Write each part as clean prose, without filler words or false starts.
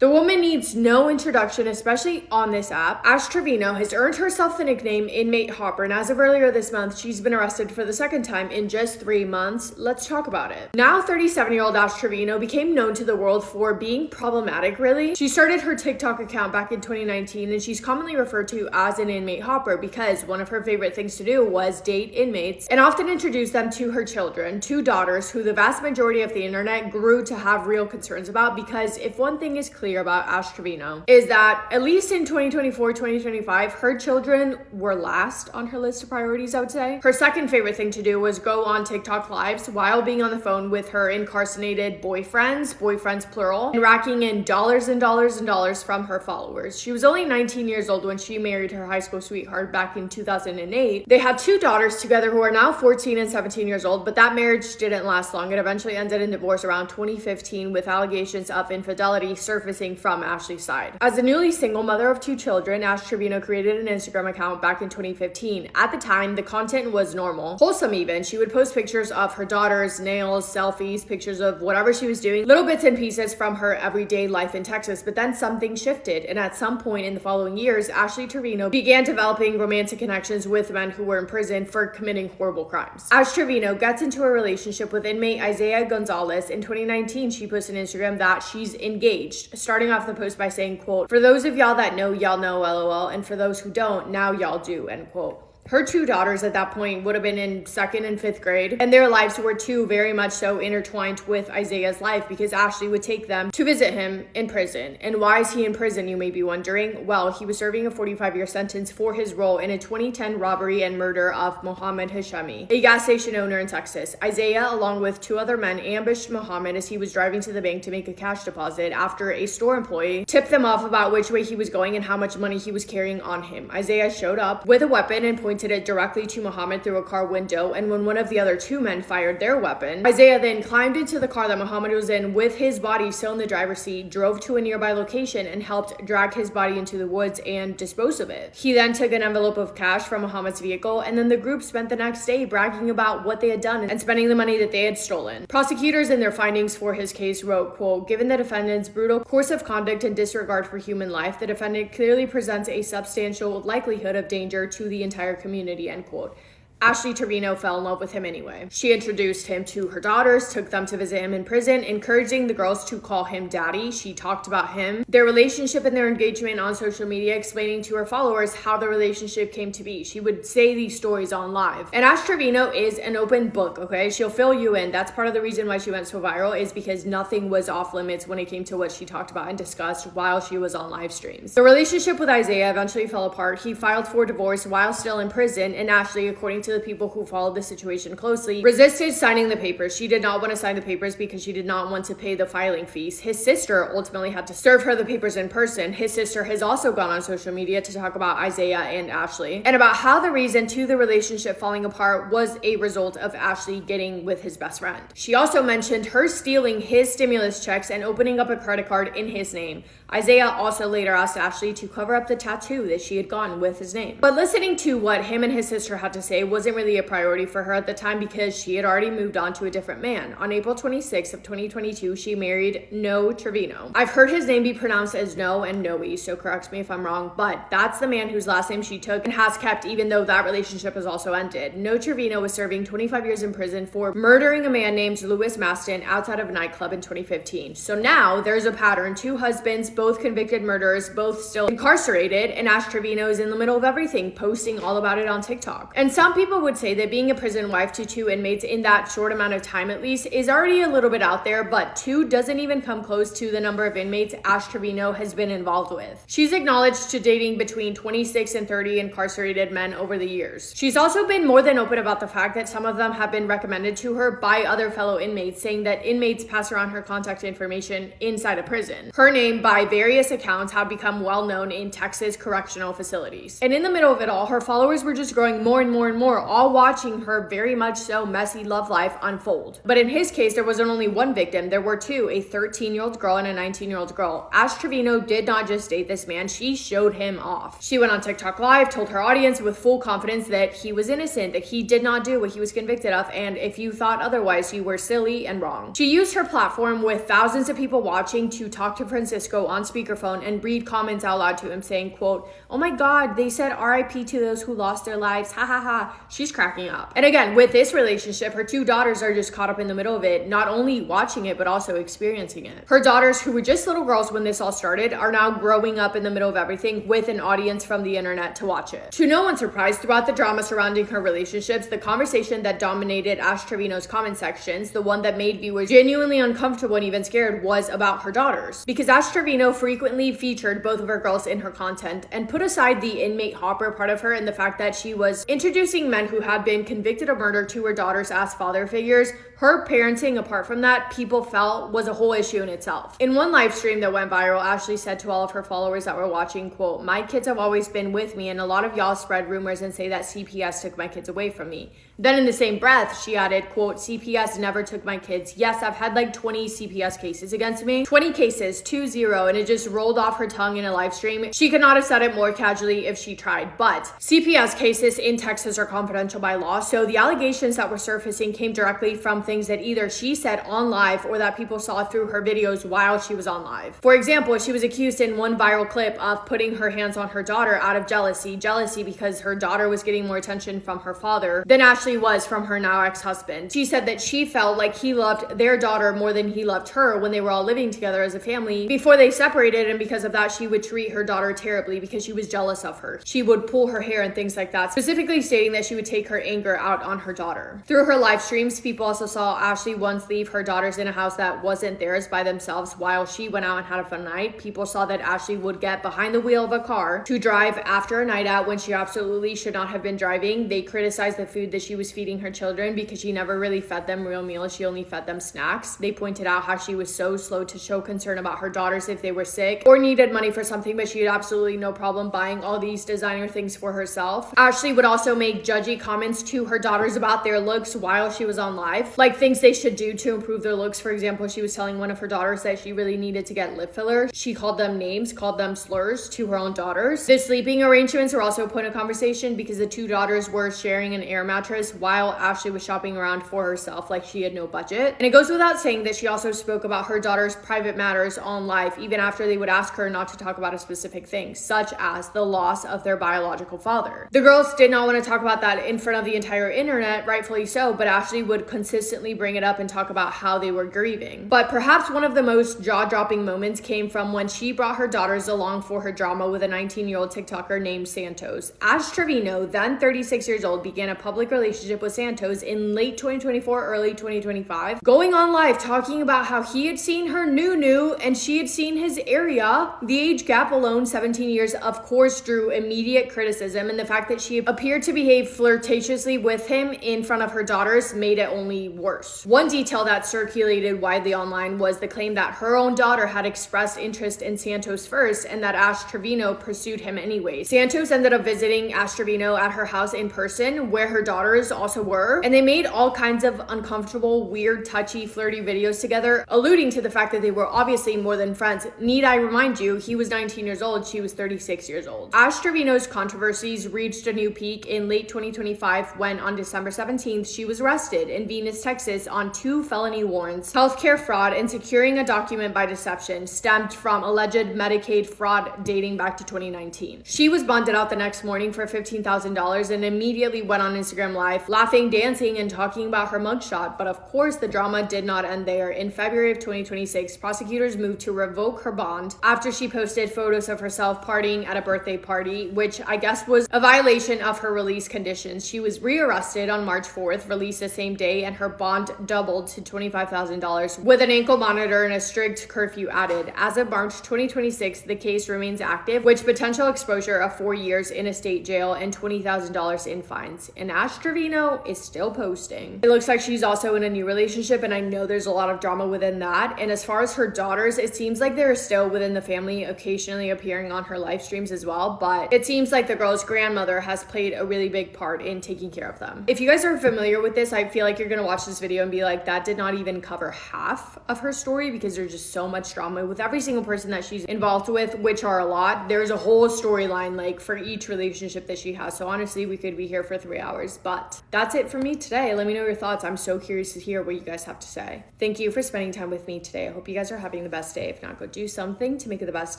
The woman needs no introduction, especially on this app. Ash Trevino has earned herself the nickname Inmate Hopper, and as of earlier this month, she's been arrested for the second time in just 3 months. Let's talk about it. Now 37-year-old Ash Trevino became known to the world for being problematic, really. She started her TikTok account back in 2019, and she's commonly referred to as an inmate hopper because one of her favorite things to do was date inmates and often introduce them to her children, 2 daughters who the vast majority of the internet grew to have real concerns about, because if one thing is clear about Ash Trevino is that at least in 2024, 2025, her children were last on her list of priorities, I would say. Her second favorite thing to do was go on TikTok lives while being on the phone with her incarcerated boyfriends plural, and racking in dollars and dollars and dollars from her followers. She was only 19 years old when she married her high school sweetheart back in 2008. They have 2 daughters together who are now 14 and 17 years old, but that marriage didn't last long. It eventually ended in divorce around 2015 with allegations of infidelity surfacing from Ashley's side. As a newly single mother of 2 children, Ash Trevino created an Instagram account back in 2015. At the time, the content was normal, wholesome even. She would post pictures of her daughters, nails, selfies, pictures of whatever she was doing, little bits and pieces from her everyday life in Texas. But then something shifted, and at some point in the following years, Ashley Trevino began developing romantic connections with men who were in prison for committing horrible crimes. Ash Trevino gets into a relationship with inmate Isaiah Gonzalez. In 2019, she posted on Instagram that she's engaged, starting off the post by saying, quote, "For those of y'all that know, y'all know, LOL, and for those who don't, now y'all do," end quote. Her 2 daughters at that point would have been in 2nd and 5th grade, and their lives were too very much so intertwined with Isaiah's life because Ashley would take them to visit him in prison. And why is he in prison, you may be wondering? Well, he was serving a 45-year sentence for his role in a 2010 robbery and murder of Mohammed Hashemi, a gas station owner in Texas. Isaiah, along with 2 other men, ambushed Mohammed as he was driving to the bank to make a cash deposit after a store employee tipped them off about which way he was going and how much money he was carrying on him. Isaiah showed up with a weapon and pointed it directly to Mohammed through a car window, and when one of the other 2 men fired their weapon, Isaiah then climbed into the car that Mohammed was in with his body still in the driver's seat, drove to a nearby location, and helped drag his body into the woods and dispose of it. He then took an envelope of cash from Mohammed's vehicle, and then the group spent the next day bragging about what they had done and spending the money that they had stolen. Prosecutors in their findings for his case wrote, quote, "Given the defendant's brutal course of conduct and disregard for human life, the defendant clearly presents a substantial likelihood of danger to the entire community," end quote. Ashley Trevino fell in love with him anyway. She introduced him to her daughters, took them to visit him in prison, encouraging the girls to call him daddy. She talked about him, their relationship and their engagement on social media, explaining to her followers how the relationship came to be. She would say these stories on live. And Ash Trevino is an open book, okay? She'll fill you in. That's part of the reason why she went so viral, is because nothing was off limits when it came to what she talked about and discussed while she was on live streams. The relationship with Isaiah eventually fell apart. He filed for divorce while still in prison, and Ashley, according to the people who followed the situation closely, resisted signing the papers. She did not want to sign the papers because she did not want to pay the filing fees. His sister ultimately had to serve her the papers in person. His sister has also gone on social media to talk about Isaiah and Ashley and about how the reason to the relationship falling apart was a result of Ashley getting with his best friend. She also mentioned her stealing his stimulus checks and opening up a credit card in his name. Isaiah also later asked Ashley to cover up the tattoo that she had gotten with his name. But listening to what him and his sister had to say wasn't really a priority for her at the time because she had already moved on to a different man. On April 26th of 2022, she married No Trevino. I've heard his name be pronounced as No and Noe, so correct me if I'm wrong, but that's the man whose last name she took and has kept, even though that relationship has also ended. No Trevino was serving 25 years in prison for murdering a man named Louis Maston outside of a nightclub in 2015. So now there's a pattern. 2 husbands, both convicted murderers, both still incarcerated, and Ash Trevino is in the middle of everything, posting all about it on TikTok. And some people would say that being a prison wife to 2 inmates in that short amount of time at least is already a little bit out there, but 2 doesn't even come close to the number of inmates Ash Trevino has been involved with. She's acknowledged to dating between 26 and 30 incarcerated men over the years. She's also been more than open about the fact that some of them have been recommended to her by other fellow inmates, saying that inmates pass around her contact information inside a prison. Her name, by various accounts, have become well known in Texas correctional facilities. And in the middle of it all, her followers were just growing more and more and more were all watching her very much so messy love life unfold. But in his case, there wasn't only one victim, there were two, a 13-year-old girl and a 19-year-old girl. Ash Trevino did not just date this man, she showed him off. She went on TikTok Live, told her audience with full confidence that he was innocent, that he did not do what he was convicted of, and if you thought otherwise, you were silly and wrong. She used her platform with thousands of people watching to talk to Francisco on speakerphone and read comments out loud to him saying, quote, "Oh my God, they said RIP to those who lost their lives, ha ha ha." She's cracking up. And again, with this relationship, her two daughters are just caught up in the middle of it, not only watching it, but also experiencing it. Her daughters, who were just little girls when this all started, are now growing up in the middle of everything with an audience from the internet to watch it. To no one's surprise, throughout the drama surrounding her relationships, the conversation that dominated Ash Trevino's comment sections, the one that made viewers genuinely uncomfortable and even scared, was about her daughters. Because Ash Trevino frequently featured both of her girls in her content and put aside the inmate hopper part of her and the fact that she was introducing men who had been convicted of murder to her daughters as father figures. Her parenting, apart from that, people felt was a whole issue in itself. In one live stream that went viral, Ashley said to all of her followers that were watching, quote, "My kids have always been with me, and a lot of y'all spread rumors and say that CPS took my kids away from me." Then in the same breath, she added, quote, "CPS never took my kids. Yes, I've had like 20 CPS cases against me. 20 cases, 2-0, and it just rolled off her tongue in a live stream. She could not have said it more casually if she tried. But CPS cases in Texas are confidential by law, so the allegations that were surfacing came directly from things that either she said on live or that people saw through her videos while she was on live. For example, she was accused in one viral clip of putting her hands on her daughter out of jealousy because her daughter was getting more attention from her father than Ashley was from her now ex-husband. She said that she felt like he loved their daughter more than he loved her when they were all living together as a family before they separated, and because of that, she would treat her daughter terribly because she was jealous of her. She would pull her hair and things like that, specifically stating that she would take her anger out on her daughter. Through her live streams, people also saw Ashley once leave her daughters in a house that wasn't theirs by themselves while she went out and had a fun night. People saw that Ashley would get behind the wheel of a car to drive after a night out when she absolutely should not have been driving. They criticized the food that she was feeding her children because she never really fed them real meals. She only fed them snacks. They pointed out how she was so slow to show concern about her daughters if they were sick or needed money for something, but she had absolutely no problem buying all these designer things for herself. Ashley would also make judgy comments to her daughters about their looks while she was on live, like things they should do to improve their looks. For example, she was telling one of her daughters that she really needed to get lip filler. She called them names, called them slurs to her own daughters. The sleeping arrangements were also a point of conversation because the two daughters were sharing an air mattress while Ashley was shopping around for herself like she had no budget. And it goes without saying that she also spoke about her daughter's private matters on live, even after they would ask her not to talk about a specific thing, such as the loss of their biological father. The girls did not want to talk about that in front of the entire internet, rightfully so, but Ashley would consistently bring it up and talk about how they were grieving. But perhaps one of the most jaw-dropping moments came from when she brought her daughters along for her drama with a 19-year-old TikToker named Santos. Ash Trevino, then 36 years old, began a public relationship with Santos in late 2024, early 2025, going on live talking about how he had seen her new and she had seen his area. The age gap alone, 17 years, of course drew immediate criticism, and the fact that she appeared to behave flirtatiously with him in front of her daughters made it only worse. One detail that circulated widely online was the claim that her own daughter had expressed interest in Santos first and that Ash Trevino pursued him anyway. Santos ended up visiting Ash Trevino at her house in person, where her daughters also were, and they made all kinds of uncomfortable, weird, touchy, flirty videos together, alluding to the fact that they were obviously more than friends. Need I remind you, he was 19 years old, she was 36 years old. Ash Trevino's controversies reached a new peak in late 2025 when on December 17th, she was arrested in Venus, Texas on 2 felony warrants, healthcare fraud, and securing a document by deception stemmed from alleged Medicaid fraud dating back to 2019. She was bonded out the next morning for $15,000 and immediately went on Instagram Live, laughing, dancing, and talking about her mugshot. But of course, the drama did not end there. In February of 2026, prosecutors moved to revoke her bond after she posted photos of herself partying at a birthday party, which I guess was a violation of her release conditions. She was rearrested on March 4th, released the same day, and her bond doubled to $25,000 with an ankle monitor and a strict curfew added. As of March 2026, the case remains active, with potential exposure of 4 years in a state jail and $20,000 in fines. And Ash Trevino is still posting. It looks like she's also in a new relationship, and I know there's a lot of drama within that. And as far as her daughters, it seems like they're still within the family, occasionally appearing on her live streams as well. But it seems like the girl's grandmother has played a really big part hard in taking care of them. If you guys are familiar with this, I feel like you're gonna watch this video and be like, that did not even cover half of her story, because there's just so much drama with every single person that she's involved with, which are a lot. There's a whole storyline like for each relationship that she has. So honestly, we could be here for 3 hours, but that's it for me today. Let me know your thoughts. I'm so curious to hear what you guys have to say. Thank you for spending time with me today. I hope you guys are having the best day. If not, go do something to make it the best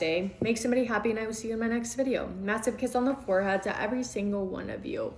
day. Make somebody happy, and I will see you in my next video. Massive kiss on the forehead to every single one of you.